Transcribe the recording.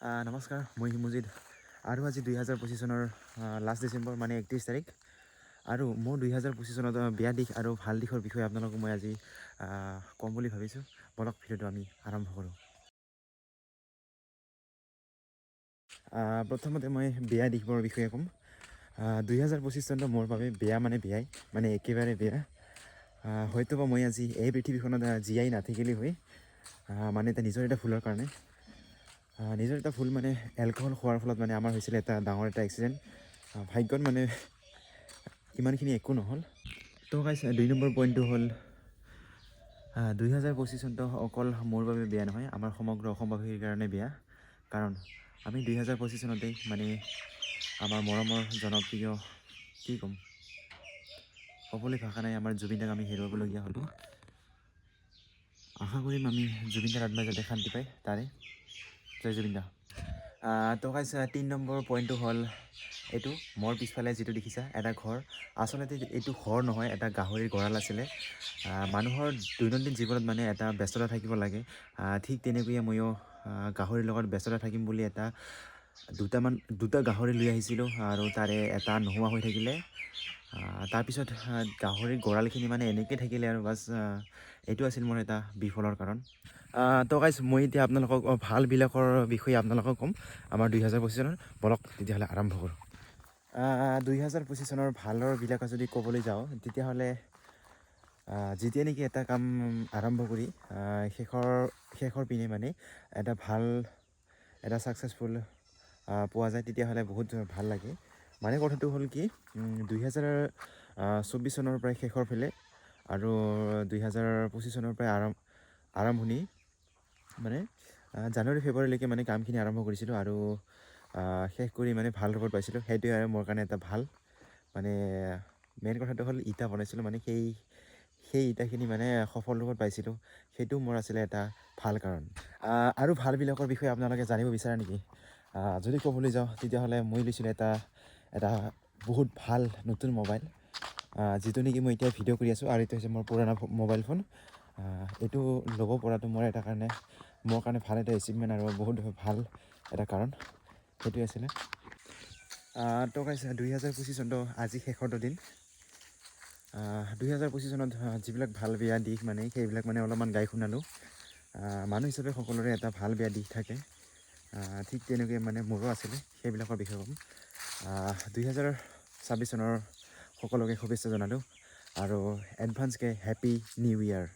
নমস্কাৰ, মই হিমুজিত আৰু আজি 2025 চনৰ লাষ্ট ডিচেম্বৰ মানে 31 তাৰিখ আৰু মোৰ 2025 চনত বেয়া দিশ আৰু ভাল দিশৰ বিষয়ে আপোনালোকক মই আজি ক'ম বুলি ভাবিছোঁ। বলক ভিডিঅ'টো আমি আৰম্ভ কৰোঁ। প্ৰথমতে মই বেয়া দিশবোৰৰ বিষয়ে ক'ম। 2025 চনটো মোৰ বাবে বেয়া মানে বেয়াই মানে একেবাৰে বেয়া। হয়তোবা মই আজি এই পৃথিৱীখনত জীয়াই নাথাকিলে হৈ মানে এটা নিজৰ এটা ভুলৰ কাৰণে নিজৰ এটা ভুল মানে এলকহল খোৱাৰ ফলত মানে আমাৰ হৈছিলে এটা ডাঙৰ এটা এক্সিডেণ্ট। ভাগ্যত মানে ইমানখিনি একো নহ'ল। তো গাইছ 2 নম্বৰ পইণ্টটো হ'ল 2025 চনটো অকল মোৰ বাবে বেয়া নহয়, আমাৰ সমগ্ৰ অসমবাসীৰ কাৰণে বেয়া। কাৰণ আমি 2025 চনতেই মানে আমাৰ মৰমৰ জনপ্ৰিয় কি ক'ম ক'বলৈ ভাষা নাই, আমাৰ জুবিন দাক আমি হেৰুৱাবলগীয়া হ'লোঁ। আশা কৰিম আমি জুবিন দাৰ আত্মাই যাতে শান্তি পায় তাৰে। জয় জুবিন দা। তো গাইছ 3 নম্বৰ পইণ্টটো হ'ল এইটো মোৰ পিছফালে যিটো দেখিছা এটা ঘৰ, আচলতে এইটো ঘৰ নহয়, এটা গাহৰিৰ গঁৰাল আছিলে। মানুহৰ দৈনন্দিন জীৱনত মানে এটা ব্যস্ততা থাকিব লাগে, ঠিক তেনেকৈয়ে ময়ো গাহৰিৰ লগত ব্যস্ততা থাকিম বুলি দুটা গাহৰি লৈ আহিছিলোঁ আৰু তাৰে এটা নোহোৱা হৈ থাকিলে। তাৰপিছত গাহৰিৰ গঁৰালখিনি মানে এনেকৈ থাকিলে আৰু বাছ এইটো আছিল মোৰ এটা বিফলৰ কাৰণ। তো গাইছ মই এতিয়া আপোনালোকক ভালবিলাকৰ বিষয়ে আপোনালোকক ক'ম আমাৰ 2025 চনৰ। বলক তেতিয়াহ'লে আৰম্ভ কৰোঁ। 2025 চনৰ ভালৰ বিলাক যদি ক'বলৈ যাওঁ তেতিয়াহ'লে যেতিয়া নেকি এটা কাম আৰম্ভ কৰি শেষৰ পিনে মানে এটা ছাকচেছফুল পোৱা যায় তেতিয়াহ'লে বহুত ভাল লাগে। মানে কথাটো হ'ল কি 2024 চনৰ প্ৰায় শেষৰ ফালে আৰু 2025 চনৰ প্ৰায় আৰম্ভণি মানে জানুৱাৰী ফেব্ৰুৱাৰীলৈকে মানে কামখিনি আৰম্ভ কৰিছিলোঁ আৰু শেষ কৰি মানে ভাল ৰূপত পাইছিলোঁ। সেইটোৱে আৰু মোৰ কাৰণে এটা ভাল মানে মেইন কথাটো হ'ল ইটা বনাইছিলোঁ, মানে সেই ইটাখিনি মানে সফল ৰূপত পাইছিলোঁ, সেইটো মোৰ আছিলে এটা ভাল কাৰণ। আৰু ভালবিলাকৰ বিষয়ে আপোনালোকে জানিব বিচাৰে নেকি? যদি ক'বলৈ যাওঁ তেতিয়াহ'লে মই লৈছিলোঁ এটা বহুত ভাল নতুন মোবাইল, যিটো নেকি মই এতিয়া ভিডিঅ' কৰি আছোঁ, আৰু এইটো হৈছে মোৰ পুৰণা মোবাইল ফোন। এইটো ল'ব পৰাটো মোৰ কাৰণে ভাল এটা এচিভমেণ্ট আৰু বহুত ভাল এটা কাৰণ, সেইটোৱে আছিলে। তো গাইছ 2025 চনটো আজি শেষৰটো দিন। 2025 চনত যিবিলাক ভাল বেয়া দিশ মানে সেইবিলাক মানে অলপমান গাই শুনালোঁ। মানুহ হিচাপে সকলোৰে এটা ভাল বেয়া দিশ থাকে, ঠিক তেনেকৈ মানে মোৰো আছিলে, সেইবিলাকৰ বিষয়ে ক'ম। 2026 চনৰ সকলোকে শুভেচ্ছা জনালোঁ আৰু এডভান্সকৈ হেপ্পী নিউ ইয়েৰ।